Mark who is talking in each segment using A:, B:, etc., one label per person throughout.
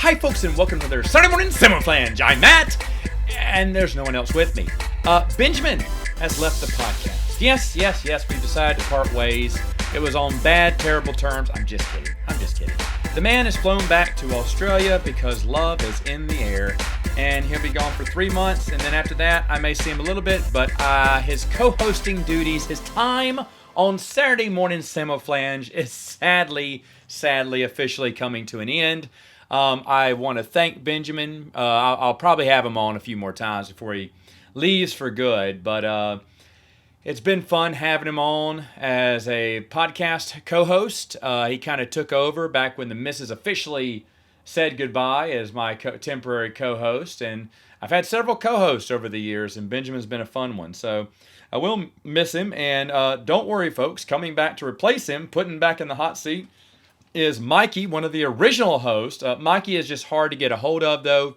A: Hi, folks, and welcome to their Sunday Morning Samoflange. I'm Matt, and there's no one else with me. Benjamin has left the podcast. Yes, we've decided to part ways. It was on bad, terrible terms. I'm just kidding. The man has flown back to Australia because love is in the air, and he'll be gone for 3 months, and then after that, I may see him a little bit, but his co-hosting duties, his time on Saturday Morning Samoflange is sadly officially coming to an end. I want to thank Benjamin. I'll probably have him on a few more times before he leaves for good, but it's been fun having him on as a podcast co-host. He kind of took over back when the missus officially said goodbye as my temporary co-host, and I've had several co-hosts over the years, and Benjamin's been a fun one, so I will miss him, and don't worry, folks, coming back to replace him, putting back in the hot seat, is Mikey, one of the original hosts. Mikey is just hard to get a hold of, though.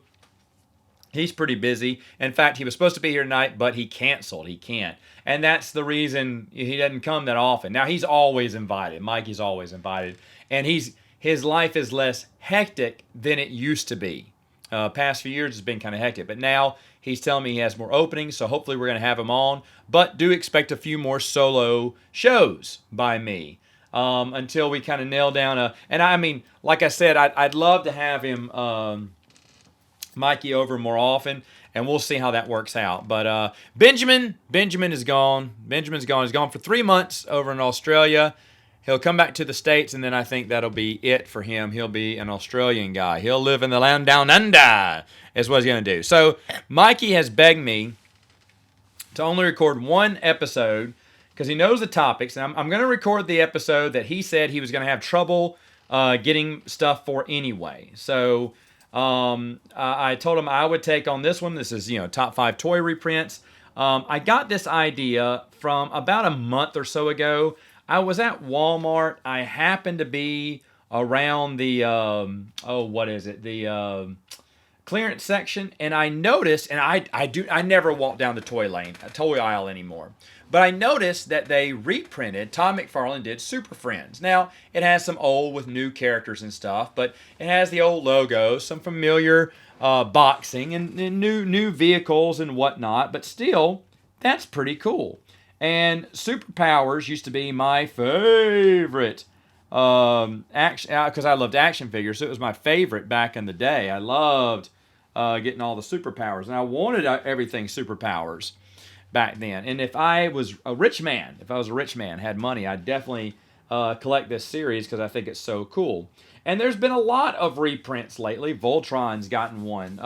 A: He's pretty busy. In fact, he was supposed to be here tonight, but he canceled. He can't. And that's the reason he doesn't come that often. Now, he's always invited. Mikey's always invited. And his life is less hectic than it used to be. Past few years, it's been kind of hectic. But now, he's telling me he has more openings, so hopefully we're going to have him on. But do expect a few more solo shows by me. Until we kind of nail down and I mean, like I said, I'd love to have him, Mikey, over more often, and we'll see how that works out. But Benjamin is gone. Benjamin's gone. He's gone for 3 months over in Australia. He'll come back to the States, and then I think that'll be it for him. He'll be an Australian guy. He'll live in the land down under, is what he's going to do. So Mikey has begged me to only record one episode because he knows the topics, and I'm going to record the episode that he said he was going to have trouble getting stuff for anyway. So I told him I would take on this one. This is, top 5 toy reprints. I got this idea from about a month or so ago. I was at Walmart. I happened to be around the, the clearance section, and I noticed, and I never walk down the toy aisle anymore. But I noticed that they reprinted, Todd McFarlane did Super Friends. Now, it has some old with new characters and stuff, but it has the old logo, some familiar boxing, and new vehicles and whatnot. But still, that's pretty cool. And Superpowers used to be my favorite action, because I loved action figures, so it was my favorite back in the day. I loved getting all the Superpowers, and I wanted everything Superpowers back then. And if I was a rich man, had money, I'd definitely collect this series because I think it's so cool. And there's been a lot of reprints lately. Voltron's gotten one.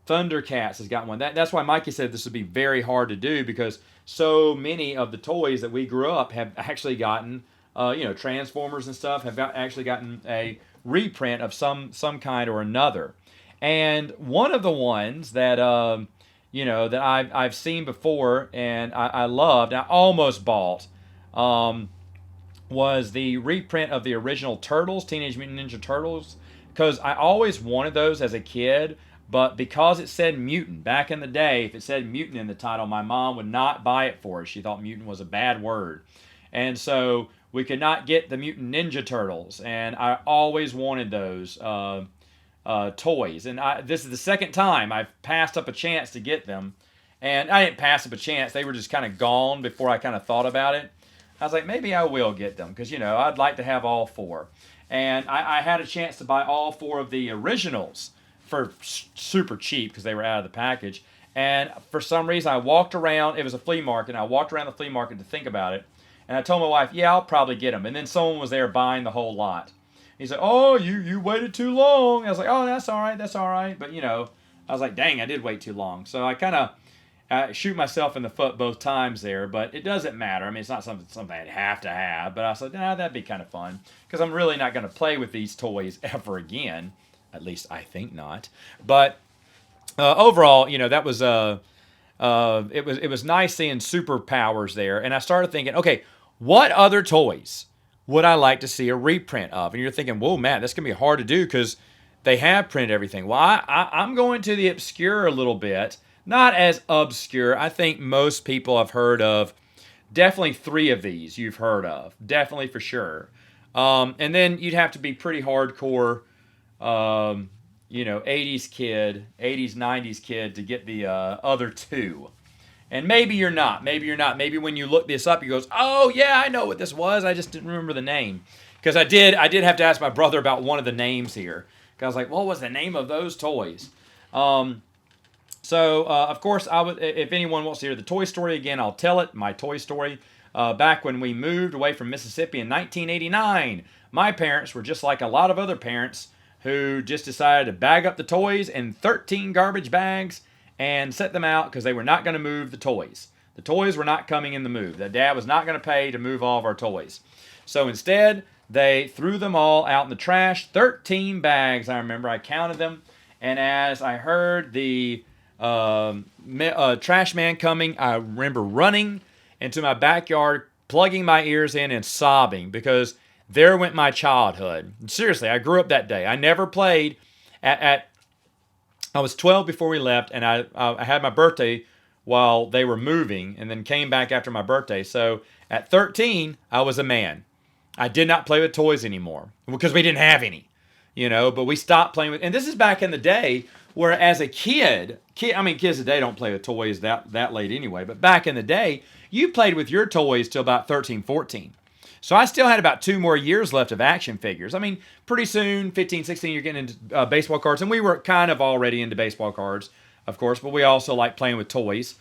A: Thundercats has gotten one. That's why Mikey said this would be very hard to do because so many of the toys that we grew up have actually gotten, Transformers and stuff have actually gotten a reprint of some kind or another. And one of the ones that that I've seen before and I loved, I almost bought, was the reprint of the original Turtles, Teenage Mutant Ninja Turtles, because I always wanted those as a kid, but because it said mutant, back in the day, if it said mutant in the title, my mom would not buy it for us. She thought mutant was a bad word. And so we could not get the Mutant Ninja Turtles, and I always wanted those toys, and this is the second time I've passed up a chance to get them, and I didn't pass up a chance. They were just kind of gone before I kind of thought about it. I was like, maybe I will get them because I'd like to have all 4, and I had a chance to buy all 4 of the originals for super cheap because they were out of the package. And for some reason, I walked around. It was a flea market. And I walked around the flea market to think about it, and I told my wife, "Yeah, I'll probably get them." And then someone was there buying the whole lot. He said, "Oh, you waited too long." I was like, "Oh, that's all right." But, I was like, dang, I did wait too long. So I kind of shoot myself in the foot both times there, but it doesn't matter. I mean, it's not something I'd have to have. But I was like, that'd be kind of fun because I'm really not going to play with these toys ever again. At least I think not. But overall, that was it was nice seeing Superpowers there. And I started thinking, okay, what other toys would I like to see a reprint of? And you're thinking, whoa, Matt, that's going to be hard to do because they have printed everything. Well, I'm going to the obscure a little bit. Not as obscure. I think most people have heard of definitely 3 of these you've heard of. Definitely for sure. And then you'd have to be pretty hardcore '80s kid, '80s '90s kid to get the other two. And maybe you're not. Maybe you're not. Maybe when you look this up, you goes, "Oh yeah, I know what this was. I just didn't remember the name." Because I did have to ask my brother about one of the names here. Because I was like, "What was the name of those toys?" Of course, I would. If anyone wants to hear the toy story again, I'll tell it. My toy story. Back when we moved away from Mississippi in 1989, my parents were just like a lot of other parents who just decided to bag up the toys in 13 garbage bags and set them out because they were not going to move the toys. The toys were not coming in the move. The dad was not going to pay to move all of our toys. So instead, they threw them all out in the trash. 13 bags, I remember. I counted them. And as I heard the trash man coming, I remember running into my backyard, plugging my ears in and sobbing because there went my childhood. Seriously, I grew up that day. I never played I was 12 before we left, and I had my birthday while they were moving and then came back after my birthday. So at 13, I was a man. I did not play with toys anymore because we didn't have any, but we stopped playing with, and this is back in the day where as a kids today don't play with toys that late anyway, but back in the day, you played with your toys till about 13, 14. So I still had about 2 more years left of action figures. I mean, pretty soon, 15, 16, you're getting into baseball cards. And we were kind of already into baseball cards, of course, but we also like playing with toys.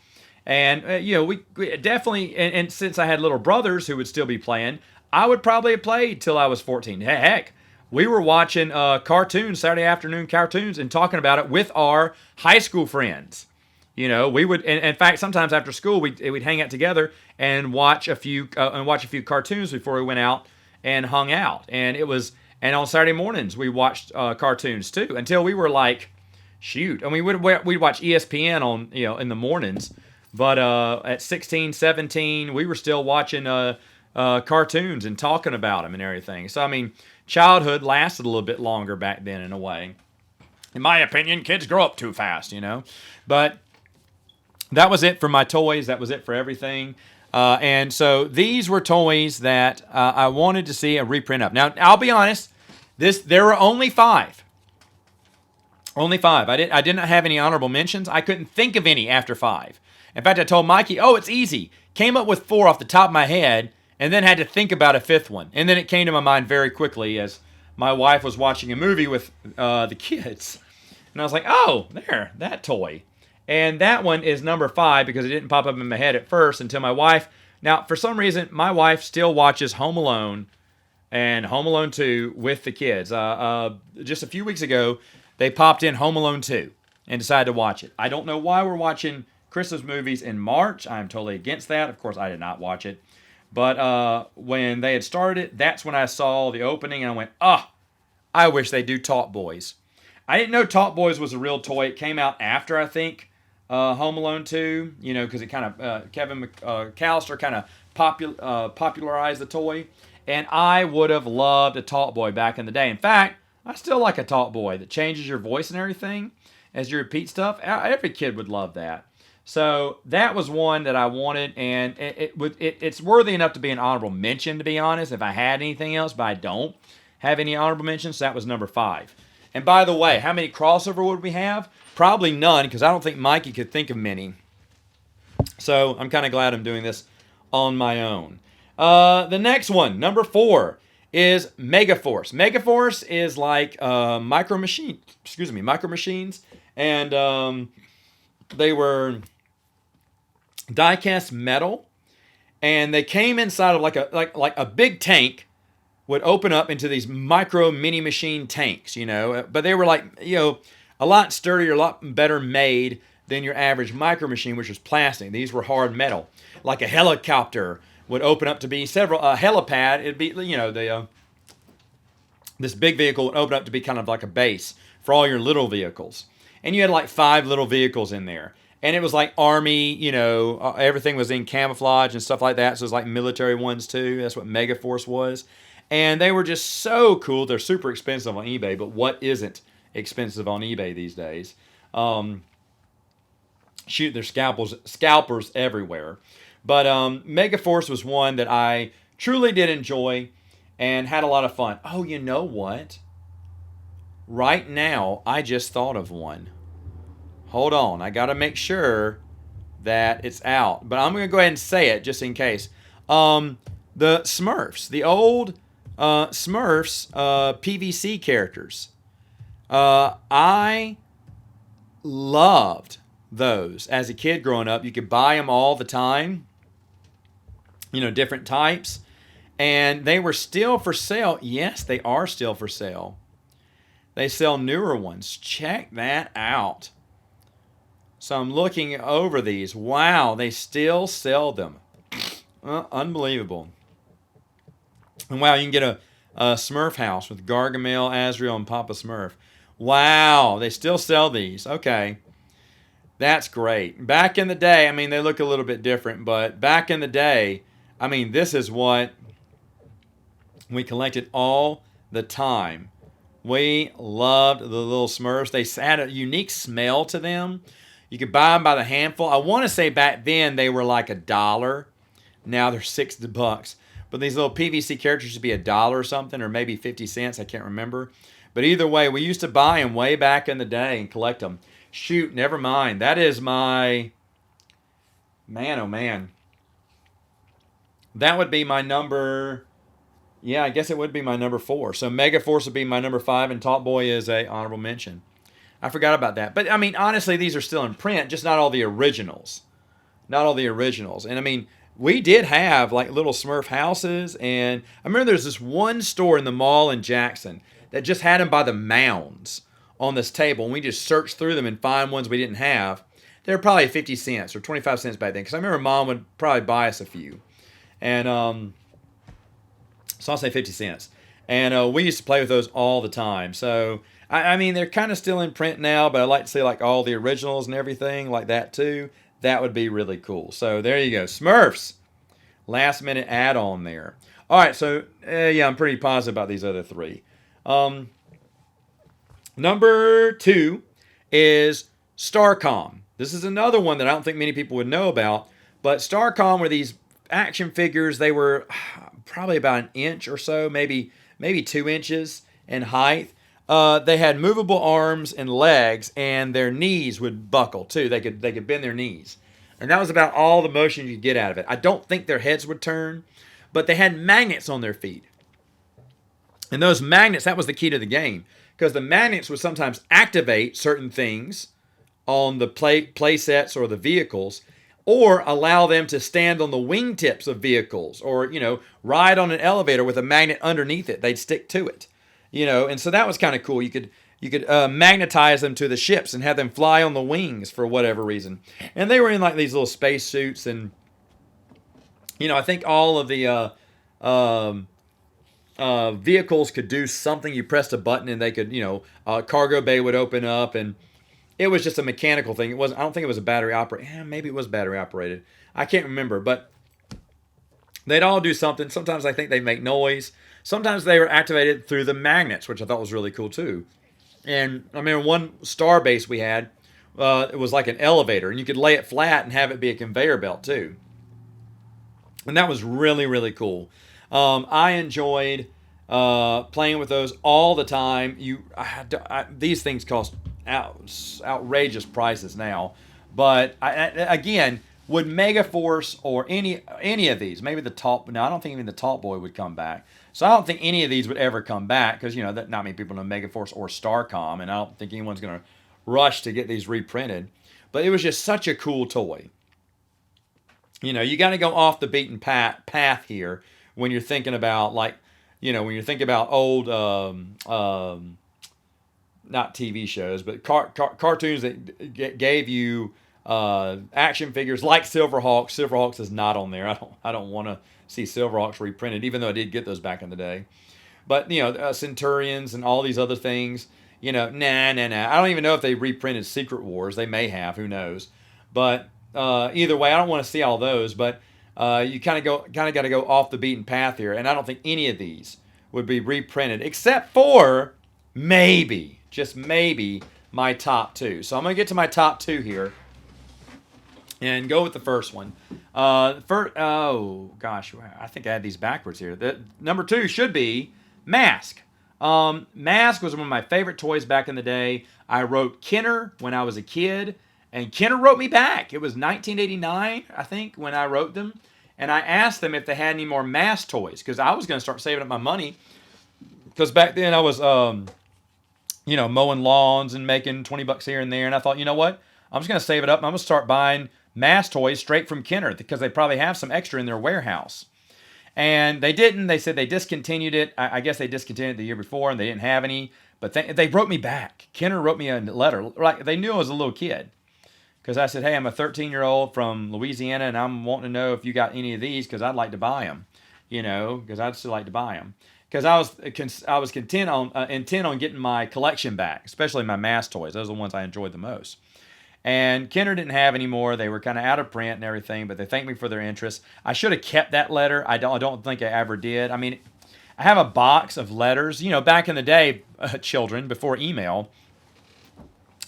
A: And, we definitely, and since I had little brothers who would still be playing, I would probably have played till I was 14. Heck, we were watching cartoons, Saturday afternoon cartoons, and talking about it with our high school friends. We would, in fact, sometimes after school, we'd hang out together and watch a few cartoons before we went out and hung out. And on Saturday mornings we watched cartoons too until we were like, shoot. And we'd watch ESPN on in the mornings, but at 16, 17, we were still watching cartoons and talking about them and everything. So I mean, childhood lasted a little bit longer back then in a way. In my opinion, kids grow up too fast, but. That was it for my toys. That was it for everything. And so these were toys that I wanted to see a reprint of. Now, I'll be honest. There were only 5. Only 5. I did not have any honorable mentions. I couldn't think of any after 5. In fact, I told Mikey, it's easy. Came up with 4 off the top of my head and then had to think about a 5th one. And then it came to my mind very quickly as my wife was watching a movie with the kids. And I was like, there, that toy. And that one is number 5 because it didn't pop up in my head at first until my wife. Now, for some reason, my wife still watches Home Alone and Home Alone 2 with the kids. Just a few weeks ago, they popped in Home Alone 2 and decided to watch it. I don't know why we're watching Christmas movies in March. I'm totally against that. Of course, I did not watch it. But when they had started it, that's when I saw the opening and I went, I wish they'd do Talk Boys. I didn't know Talk Boys was a real toy. It came out after, I think, Home Alone 2, because it kind of, Kevin McAllister kind of popularized the toy. And I would have loved a Talk Boy back in the day. In fact, I still like a Talk Boy that changes your voice and everything as you repeat stuff. Every kid would love that. So that was one that I wanted, and it's worthy enough to be an honorable mention, to be honest, if I had anything else, but I don't have any honorable mentions. So that was number 5. And by the way, how many crossover would we have? Probably none, because I don't think Mikey could think of many. So I'm kind of glad I'm doing this on my own. The next one, number 4, is Megaforce. Megaforce is like Micro Machines, and they were die-cast metal, and they came inside of like a big tank. Would open up into these micro mini machine tanks, but they were like, a lot sturdier, a lot better made than your average micro machine, which was plastic. These were hard metal. Like a helicopter would open up to be a helipad. It'd be, this big vehicle would open up to be kind of like a base for all your little vehicles. And you had like 5 little vehicles in there. And it was like army, everything was in camouflage and stuff like that. So it was like military ones too. That's what Megaforce was. And they were just so cool. They're super expensive on eBay, but what isn't expensive on eBay these days? There's scalpers everywhere. But Megaforce was one that I truly did enjoy and had a lot of fun. Oh, you know what? right now, I just thought of one. Hold on. I got to make sure that it's out. But I'm going to go ahead and say it just in case. The Smurfs, the old Smurfs PVC characters. I loved those as a kid growing up. You could buy them all the time, different types. And they were still for sale. Yes, they are still for sale. They sell newer ones. Check that out. So I'm looking over these. Wow, they still sell them. Unbelievable. And wow, you can get a Smurf house with Gargamel, Azrael, and Papa Smurf. Wow, they still sell these. Okay. That's great. Back in the day, they look a little bit different, but back in the day, this is what we collected all the time. We loved the little Smurfs. They had a unique smell to them. You could buy them by the handful. I want to say back then they were like $1. Now they're $6. But these little PVC characters should be $1 or something, or maybe 50 cents. I can't remember. But either way, we used to buy them way back in the day and collect them. Shoot, never mind. That is my... Man, oh man. That would be my number... Yeah, I guess it would be my number 4. So Megaforce would be my number 5, and Top Boy is a honorable mention. I forgot about that. But, honestly, these are still in print, just not all the originals. Not all the originals. And, we did have, like, little Smurf houses, and I remember there's this one store in the mall in Jackson that just had them by the mounds on this table, and we just searched through them and find ones we didn't have. They were probably 50 cents or 25 cents back then, because I remember Mom would probably buy us a few. And, so I'll say 50 cents. And we used to play with those all the time. So, they're kind of still in print now, but I like to see like all the originals and everything like that too. That would be really cool. So there you go. Smurfs. Last minute add-on there. All right, so I'm pretty positive about these other 3. Number 2 is Starcom. This is another one that I don't think many people would know about. But Starcom were these action figures. They were probably about an inch or so, maybe 2 inches in height. They had movable arms and legs, and their knees would buckle too. They could bend their knees, and that was about all the motion you could get out of it. I don't think their heads would turn, but they had magnets on their feet, and those magnets, that was the key to the game, because the magnets would sometimes activate certain things on the play sets or the vehicles, or allow them to stand on the wingtips of vehicles, or ride on an elevator with a magnet underneath it. They'd stick to it. And so that was kind of cool. You could magnetize them to the ships and have them fly on the wings for whatever reason. And they were in like these little space suits, and I think all of the vehicles could do something. You pressed a button and they could, cargo bay would open up, and it was just a mechanical thing. It wasn't. I don't think it was a battery operated. Maybe it was battery operated. I can't remember, but they'd all do something. Sometimes I think they make noise. Sometimes they were activated through the magnets, which I thought was really cool too. And I remember one star base we had, it was like an elevator, and you could lay it flat and have it be a conveyor belt too. And that was really, really cool. I enjoyed playing with those all the time. These things cost outrageous prices now, but again, would Megaforce or any of these, maybe the Top? No, I don't think even the Top Boy would come back. So I don't think any of these would ever come back, because not many people know Megaforce or Starcom, and I don't think anyone's going to rush to get these reprinted. But it was just such a cool toy. You got to go off the beaten path here when you're thinking about when you're thinking about old, not TV shows, but cartoons that gave you action figures like Silverhawks. Silverhawks is not on there. I don't want to see Silverhawks reprinted, even though I did get those back in the day. But Centurions and all these other things. Nah. I don't even know if they reprinted Secret Wars. They may have. Who knows? But either way, I don't want to see all those. But you kind of got to go off the beaten path here, and I don't think any of these would be reprinted, except for maybe, just maybe, my top 2. So I'm going to get to my top 2 here. And go with the first one. Oh gosh, I think I had these backwards here. The number 2 should be Mask. Mask was one of my favorite toys back in the day. I wrote Kenner when I was a kid, and Kenner wrote me back. It was 1989, I think, when I wrote them. And I asked them if they had any more Mask toys, because I was going to start saving up my money. Because back then I was, mowing lawns and making $20 here and there. And I thought, you know what? I'm just going to save it up. And I'm going to start buying Mask toys straight from Kenner, because they probably have some extra in their warehouse. And they didn't. They said they discontinued it. I guess they discontinued it the year before, and they didn't have any. But they wrote me back. Kenner wrote me a letter. Like, they knew I was a little kid. Because I said, hey, I'm a 13-year-old from Louisiana, and I'm wanting to know if you got any of these, because I'd like to buy them. Because I'd still like to buy them. Because I was intent on getting my collection back, especially my Mask toys. Those are the ones I enjoyed the most. And Kenner didn't have any more. They were kind of out of print and everything, but they thanked me for their interest. I should have kept that letter. I don't think I ever did. I mean, I have a box of letters. Back in the day, children, before email,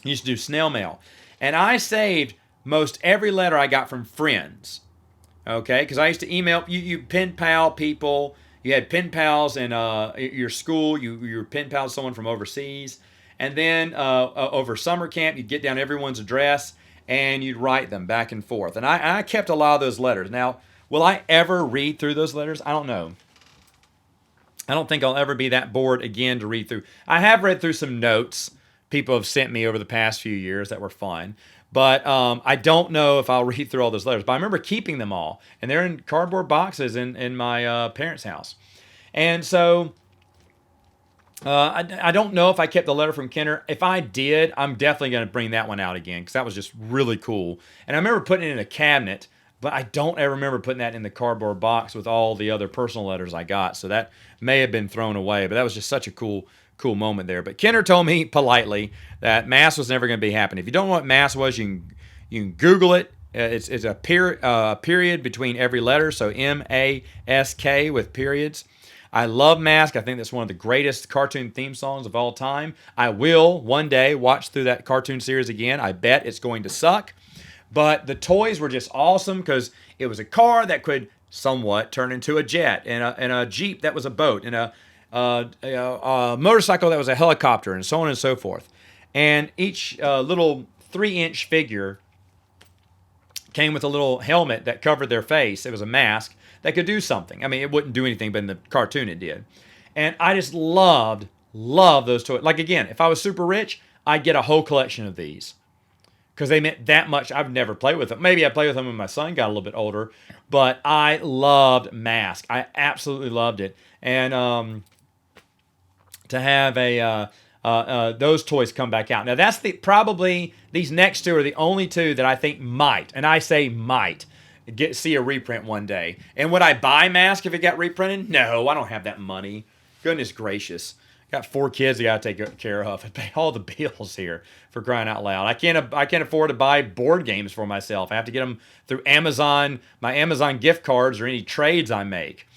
A: you used to do snail mail. And I saved most every letter I got from friends. Okay? Because I used to email, you pen pal people. You had pen pals in your school. You were pen pals with someone from overseas. And then over summer camp, you'd get down everyone's address and you'd write them back and forth. And I kept a lot of those letters. Now, will I ever read through those letters? I don't know. I don't think I'll ever be that bored again to read through. I have read through some notes people have sent me over the past few years that were fun. But I don't know if I'll read through all those letters. But I remember keeping them all. And they're in cardboard boxes in my parents' house. And so I don't know if I kept the letter from Kenner. If I did, I'm definitely going to bring that one out again, because that was just really cool. And I remember putting it in a cabinet, but I don't ever remember putting that in the cardboard box with all the other personal letters I got. So that may have been thrown away. But that was just such a cool moment there. But Kenner told me politely that Mask was never going to be happening. If you don't know what Mask was, you can Google it. It's a period between every letter, so M-A-S-K with periods. I love Mask. I think that's one of the greatest cartoon theme songs of all time. I will one day watch through that cartoon series again. I bet it's going to suck. But the toys were just awesome, because it was a car that could somewhat turn into a jet, and a Jeep that was a boat, and a motorcycle that was a helicopter, and so on and so forth. And each little 3-inch figure came with a little helmet that covered their face. It was a mask that could do something. I mean, it wouldn't do anything, but in the cartoon it did. And I just loved those toys. Like, again, if I was super rich, I'd get a whole collection of these, because they meant that much. I've never played with them. Maybe I played with them when my son got a little bit older, but I loved Mask. I absolutely loved it. And to have those toys come back out. Now, that's probably these next two are the only two that I think might, and I say might, see a reprint one day. And would I buy Mask if it got reprinted? No, I don't have that money. Goodness gracious. Got 4 kids I got to take care of and pay all the bills here, for crying out loud. I can't afford to buy board games for myself. I have to get them through Amazon, my Amazon gift cards, or any trades I make.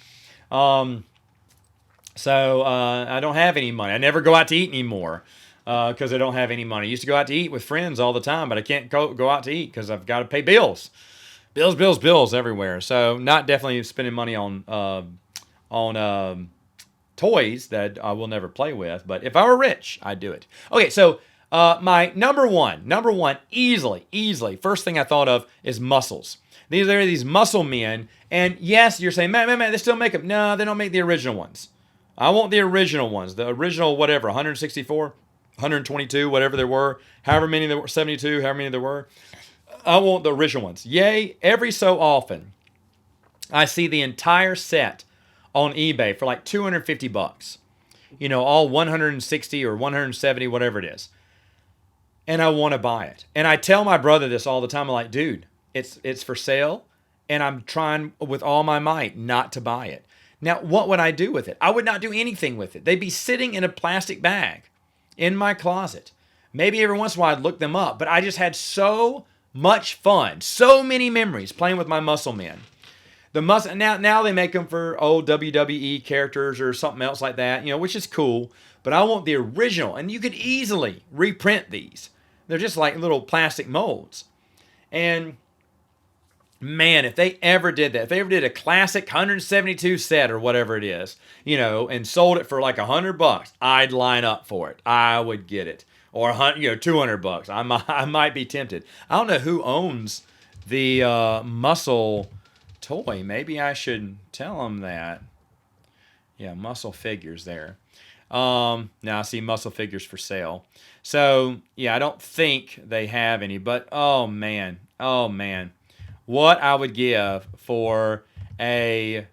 A: So I don't have any money. I never go out to eat anymore because I don't have any money. I used to go out to eat with friends all the time, but I can't go out to eat because I've got to pay bills. Bills everywhere. So not definitely spending money on toys that I will never play with. But if I were rich, I'd do it. Okay, so my number one, easily, first thing I thought of is Muscles. These are these muscle men. And yes, you're saying, man, they still make them. No, they don't make the original ones. I want the original ones. The original, whatever, 164, 122, whatever there were. However many there were, 72, however many there were. I want the original ones. Yay, every so often, I see the entire set on eBay for like $250. You know, all 160 or 170, whatever it is. And I want to buy it. And I tell my brother this all the time. I'm like, dude, it's for sale. And I'm trying with all my might not to buy it. Now, what would I do with it? I would not do anything with it. They'd be sitting in a plastic bag in my closet. Maybe every once in a while I'd look them up. But I just had so much fun. So many memories playing with my muscle men. Now they make them for old WWE characters or something else like that, which is cool. But I want the original, and you could easily reprint these. They're just like little plastic molds. And Man, if they ever did that, if they ever did a classic 172 set or whatever it is, and sold it for like $100, I'd line up for it. I would get it. Or $200. I might be tempted. I don't know who owns the muscle toy. Maybe I should tell them that. Yeah, muscle figures there. Now I see muscle figures for sale. So yeah, I don't think they have any. But oh man, what I would give for a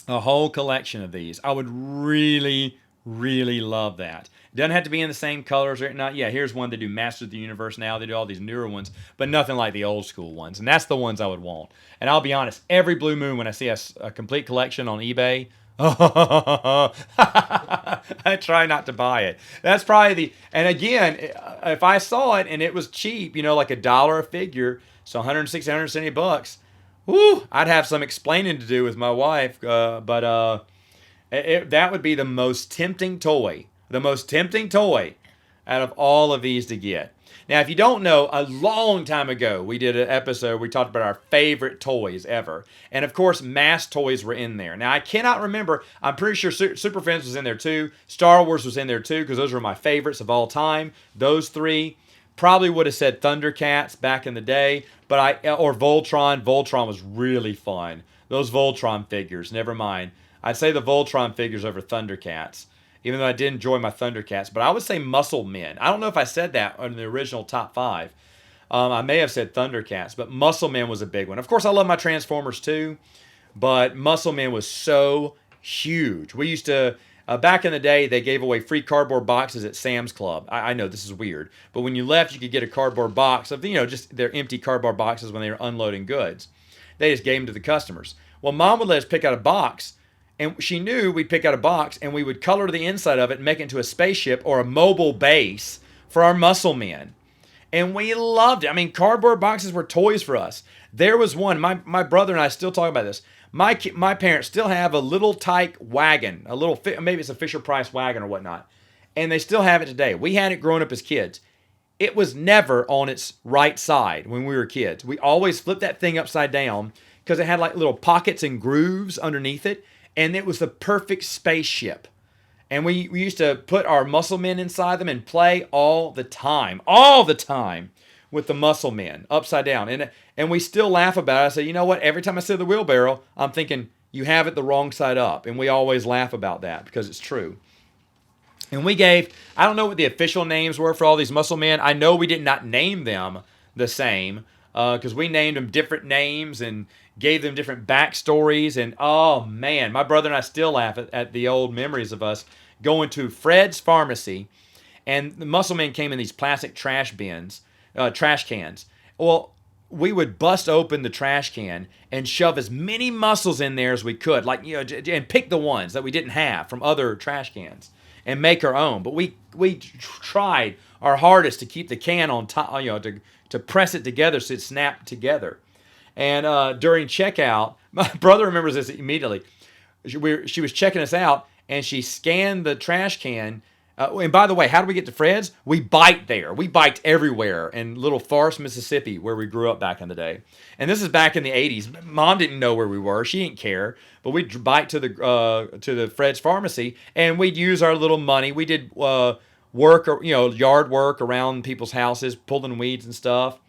A: whole collection of these. I would really, really love that. It doesn't have to be in the same colors or not. Yeah, here's one. They do Masters of the Universe now. They do all these newer ones, but nothing like the old school ones. And that's the ones I would want. And I'll be honest, every blue moon when I see a complete collection on eBay, I try not to buy it. That's probably and again, if I saw it and it was cheap, like $1 a figure, so 160, 170 bucks, whoo, I'd have some explaining to do with my wife. But that would be the most tempting toy out of all of these to get. Now, if you don't know, a long time ago, we did an episode, we talked about our favorite toys ever. And of course, mass toys were in there. Now, I cannot remember, I'm pretty sure Super Friends was in there too. Star Wars was in there too, because those were my favorites of all time. Those three. Probably would have said Thundercats back in the day, or Voltron. Voltron was really fun. Those Voltron figures, never mind. I'd say the Voltron figures over Thundercats, even though I did enjoy my Thundercats. But I would say Muscle Men. I don't know if I said that in the original top 5. I may have said Thundercats, but Muscle Men was a big one. Of course, I love my Transformers too, but Muscle Men was so huge. We used to... back in the day, they gave away free cardboard boxes at Sam's Club. I know this is weird, but when you left, you could get a cardboard box of, just their empty cardboard boxes when they were unloading goods. They just gave them to the customers. Well, Mom would let us pick out a box, and she knew we'd pick out a box, and we would color the inside of it and make it into a spaceship or a mobile base for our Muscle Men. And we loved it. I mean, cardboard boxes were toys for us. There was one, my brother and I still talk about this. My parents still have a little tyke wagon, maybe it's a Fisher-Price wagon or whatnot, and they still have it today. We had it growing up as kids. It was never on its right side when we were kids. We always flipped that thing upside down because it had like little pockets and grooves underneath it, and it was the perfect spaceship. And we used to put our Muscle Men inside them and play all the time with the Muscle Men upside down. And we still laugh about it. I say, you know what? Every time I see the wheelbarrow, I'm thinking, you have it the wrong side up. And we always laugh about that because it's true. And I don't know what the official names were for all these Muscle Men. I know we did not name them the same because we named them different names and gave them different backstories. And oh man, my brother and I still laugh at the old memories of us going to Fred's Pharmacy. And the Muscle Men came in these plastic trash cans. Well, we would bust open the trash can and shove as many muscles in there as we could, and pick the ones that we didn't have from other trash cans and make our own. But we tried our hardest to keep the can on top, to press it together so it snapped together. And during checkout, my brother remembers this immediately. She was checking us out, and she scanned the trash can. And by the way, how do we get to Fred's? We biked there. We biked everywhere in Little Forest, Mississippi, where we grew up back in the day. And this is back in the 80s. Mom didn't know where we were. She didn't care. But we'd bike to the Fred's Pharmacy, and we'd use our little money. We did work, yard work around people's houses, pulling weeds and stuff.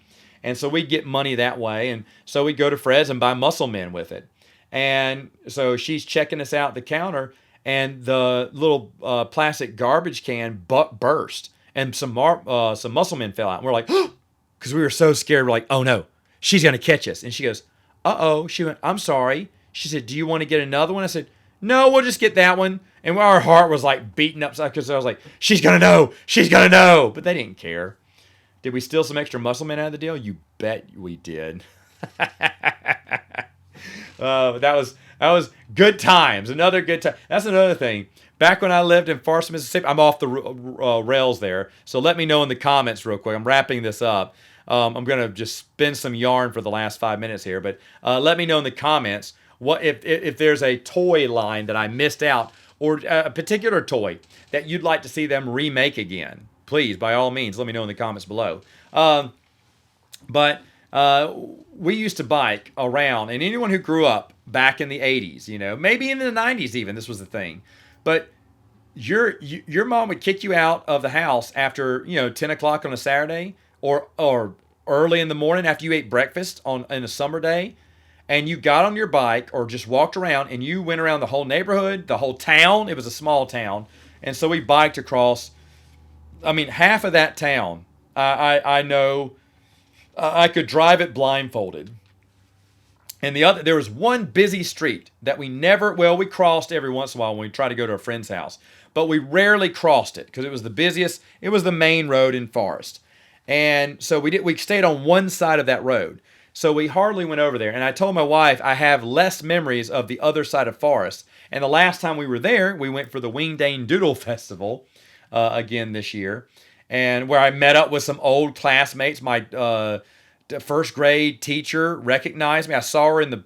A: And so we'd get money that way. And so we'd go to Fred's and buy Muscle Men with it. And so she's checking us out at the counter, and the little plastic garbage can burst, and some Muscle Men fell out. And we're like, because we were so scared. We're like, oh no, she's going to catch us. And she goes, uh-oh. She went, I'm sorry. She said, do you want to get another one? I said, no, we'll just get that one. And our heart was like beating upside, because I was like, she's going to know. She's going to know. But they didn't care. Did we steal some extra Muscle Men out of the deal? You bet we did. That was good times. Another good time. That's another thing. Back when I lived in Forest, Mississippi, I'm off the rails there. So let me know in the comments real quick. I'm wrapping this up. I'm going to just spin some yarn for the last 5 minutes here. But let me know in the comments what if there's a toy line that I missed out, or a particular toy that you'd like to see them remake again. Please, by all means, let me know in the comments below. But uh, we used to bike around, and anyone who grew up back in the 80s, maybe in the 90s even, this was the thing. But your mom would kick you out of the house after 10 o'clock on a Saturday, or early in the morning after you ate breakfast on in a summer day, and you got on your bike or just walked around and you went around the whole neighborhood, the whole town. It was a small town, and so we biked across. I mean, half of that town. I know I could drive it blindfolded. And there was one busy street that we crossed every once in a while when we tried to go to a friend's house, but we rarely crossed it because it was the busiest. It was the main road in Forest. And so we stayed on one side of that road. So we hardly went over there. And I told my wife I have less memories of the other side of Forest. And the last time we were there, we went for the Wingdane Doodle Festival again this year, and where I met up with some old classmates. My first grade teacher recognized me. I saw her in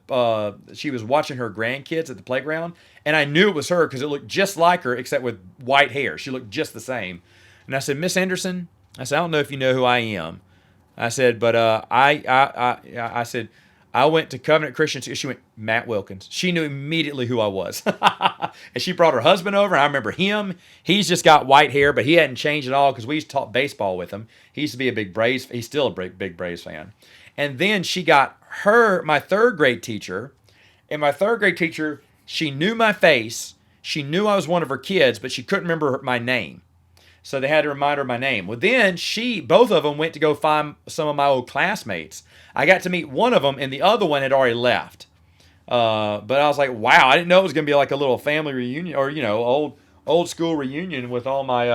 A: she was watching her grandkids at the playground, and I knew it was her because it looked just like her except with white hair. She looked just the same. And I said, "Miss Anderson," I said, "I don't know if you know who I am." I said, "But I said, I went to Covenant Christian School." She went, "Matt Wilkins." She knew immediately who I was. And she brought her husband over. I remember him. He's just got white hair, but he hadn't changed at all because we used to talk baseball with him. He used to be a big Braves. He's still a big Braves fan. And then she got my third grade teacher. And my third grade teacher, she knew my face. She knew I was one of her kids, but she couldn't remember my name. So they had to remind her of my name. Well, then both of them went to go find some of my old classmates. I got to meet one of them, and the other one had already left. But I was like, wow, I didn't know it was going to be like a little family reunion, or old school reunion with all my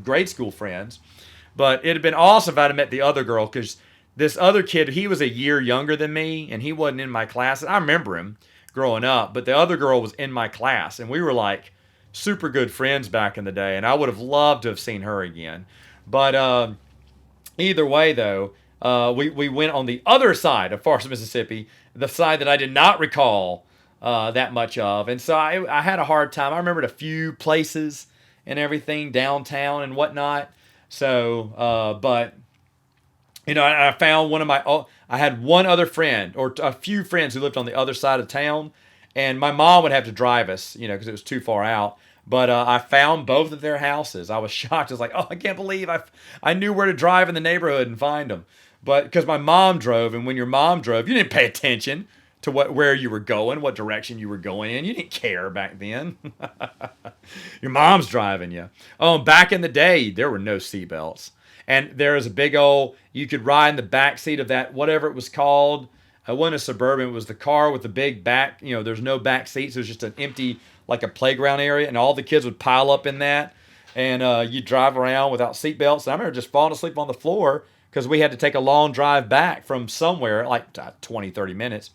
A: grade school friends. But it had been awesome if I'd have met the other girl, because this other kid, he was a year younger than me, and he wasn't in my class. I remember him growing up, but the other girl was in my class, and we were like super good friends back in the day, and I would have loved to have seen her again. But either way, though, we went on the other side of Forest, Mississippi, the side that I did not recall that much of. And so I had a hard time. I remembered a few places and everything, downtown and whatnot. So, but, I found I had one other friend, or a few friends who lived on the other side of town. And my mom would have to drive us, because it was too far out. But I found both of their houses. I was shocked. I was like, oh, I can't believe I knew where to drive in the neighborhood and find them. But because my mom drove, and when your mom drove, you didn't pay attention to where you were going, what direction you were going in. You didn't care back then. Your mom's driving you. Oh, back in the day, there were no seatbelts. And there was a big you could ride in the back seat of that, whatever it was called. It wasn't a Suburban. It was the car with the big back. There's no back seats. It was just an empty, like a playground area, and all the kids would pile up in that. And you'd drive around without seatbelts. And I remember just falling asleep on the floor because we had to take a long drive back from somewhere, like 20, 30 minutes.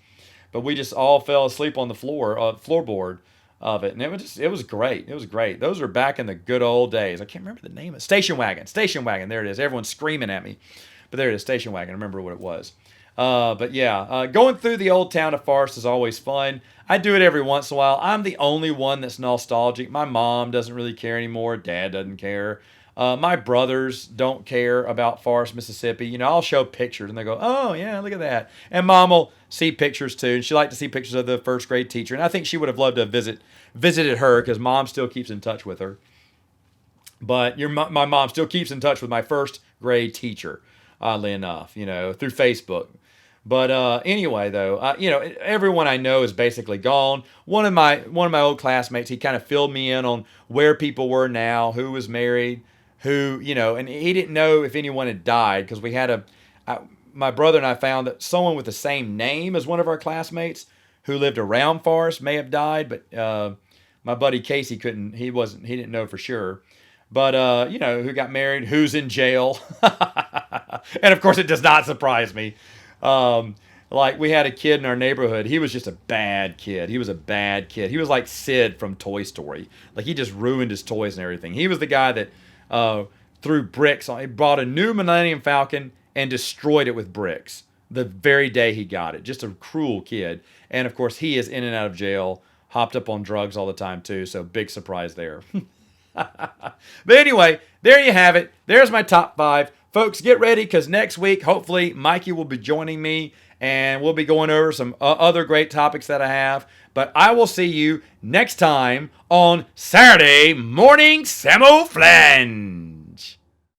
A: But we just all fell asleep on the floorboard of it. And it was great. It was great. Those were back in the good old days. I can't remember the name of it. Station wagon. There it is. Everyone's screaming at me. But there it is, station wagon. I remember what it was. But yeah, going through the old town of Forest is always fun. I do it every once in a while. I'm the only one that's nostalgic. My mom doesn't really care anymore. Dad doesn't care. My brothers don't care about Forest, Mississippi. I'll show pictures and they go, "Oh yeah, look at that." And Mom will see pictures too, and she liked to see pictures of the first grade teacher. And I think she would have loved to have visited her because Mom still keeps in touch with her. But my mom still keeps in touch with my first grade teacher, oddly enough, through Facebook. But anyway, though, everyone I know is basically gone. One of my old classmates, he kind of filled me in on where people were now, who was married, who, and he didn't know if anyone had died because we had my brother and I found that someone with the same name as one of our classmates who lived around Forest may have died, but my buddy Casey he didn't know for sure. But, who got married, who's in jail. And of course, it does not surprise me. Like we had a kid in our neighborhood. He was just a bad kid. He was like Sid from Toy Story. Like he just ruined his toys and everything. He was the guy that threw bricks on. He bought a new Millennium Falcon and destroyed it with bricks the very day he got it. Just a cruel kid. And of course, he is in and out of jail, hopped up on drugs all the time too. So big surprise there. But anyway, there you have it. There's my top 5 folks, get ready because next week, hopefully, Mikey will be joining me and we'll be going over some other great topics that I have. But I will see you next time on Saturday Morning Samoflange.